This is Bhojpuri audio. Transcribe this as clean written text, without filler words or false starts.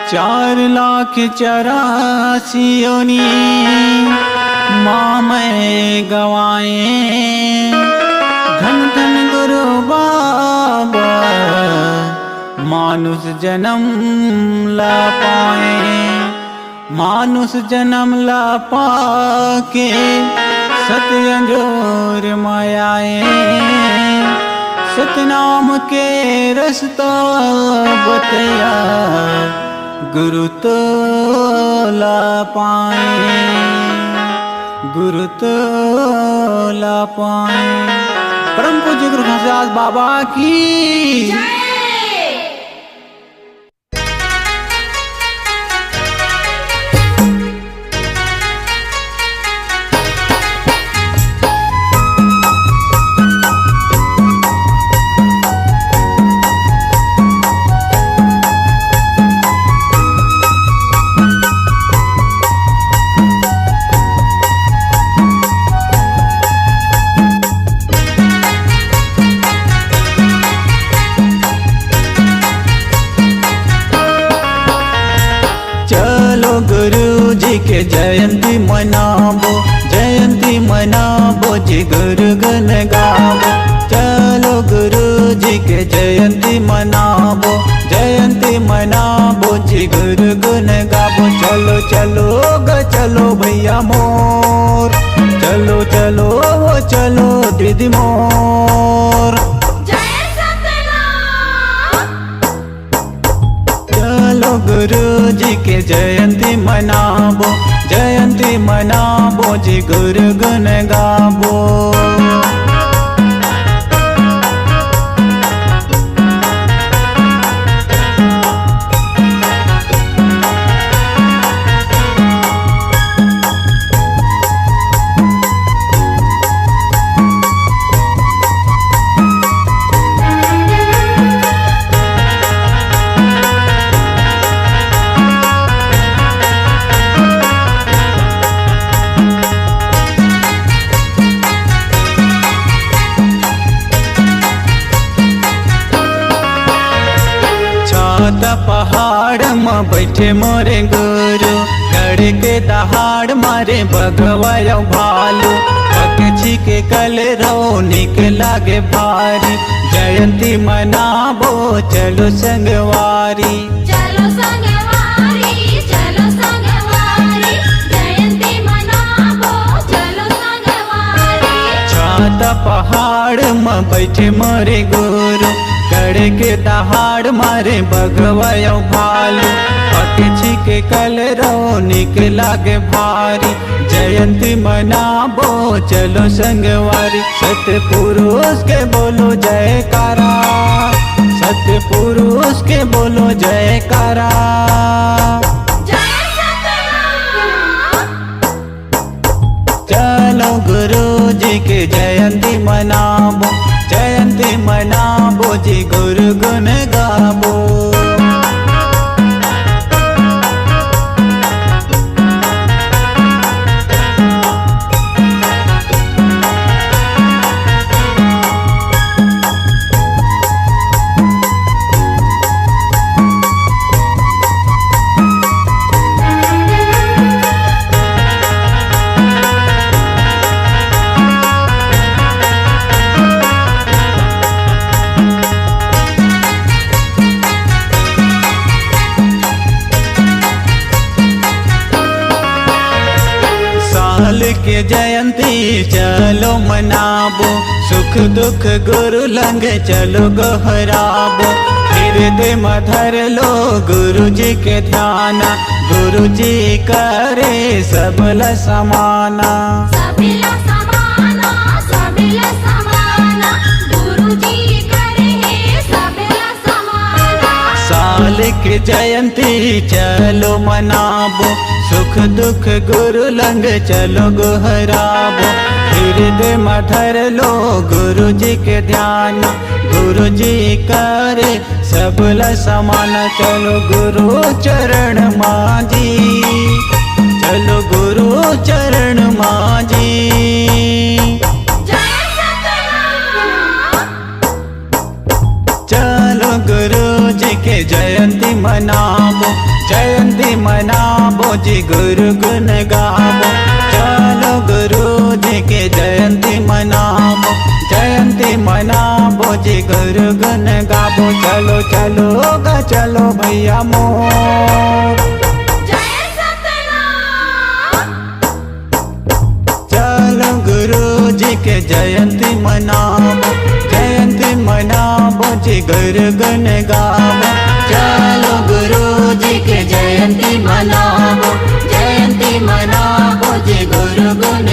4,84,000 योनि माँ मैं गवाए, धन धन गुरु बाबा मानुष जन्म ला पाए। मानुष जन्म ला पाके सतयंजोर मायाए, सतनाम के रस्ता बतया गुरु तो ला पाए, गुरु तो ला पाए। परम पूज्य गुरु घनश्याम बाबा की गुरु जी के जयंती मनाबो, जयंती मनाबो जी गुरु गन गाबो। चलो गुरु जी के जयंती मनाबो, जयंती मनाबो जी गुरु गन गाबो। चलो चलो चलो भैया मोर, चलो चलो चलो दीदी मोर। गुरु जी के जयंती मनाबो, जयंती मनाबो जी गुरु गुण गाबो। पहाड़ में बैठे मोरे गुरु, गड़ के दहाड़ मारे बगवाया भालू। पक्षी के कलरव निक लागे भारी, जयंती मनाबो चलो संगवारी। चलो संगवारी, चलो संगवारी, जयंती मनाबो चलो संगवारी। छाता पहाड़ में बैठे मोरे गुरु, गड़ के दहाड़ मारे बगवाया भालू। पक्षी के कलरव निक लागे भारी, जयंती मनाबो चलो संगवारी। सत्य पुरुष के बोलो जयकारा, सत्य पुरुष के बोलो जयकारा। चलो गुरु जी के जयंती मनाबो, जयंती मनाबो जी गुरु गुण गाबो। साल के जयंती चलो मनाबो, सुख दुख गुरु लंग चलो गहराबो। हृदय मधर लो गुरु जी के ध्याना, गुरु जी करे सबला समाना। सबला समाना, सबला समाना, गुरु जी करे सबला समाना। साल के जयंती चलो मनाबो, सुख दुख गुरु लंग चलो गोहराबो। हृदय मधर लो गुरु जी के ध्यान, गुरु जी करे सबला समान। चलो गुरु चरण माजी, चलो गुरु चरण माजी। चलो गुरु जी के के जयंती मनाबो, जयंती मनाबो जी गुरु गुण गाबो। चलो गुरु जी के जयंती मनाबो, जयंती मनाबो जी गुरु गुण गाबो। चलो चलो गा चलो भैया मोर, जय सतनाम। चलो गुरु जी के जयंती मनाबो, जयंती मनाबो जी गुरु गुण गाबो। चलो गुरु जी के जयंती मनाबो, जयंती मनाबो जी गुरु गुण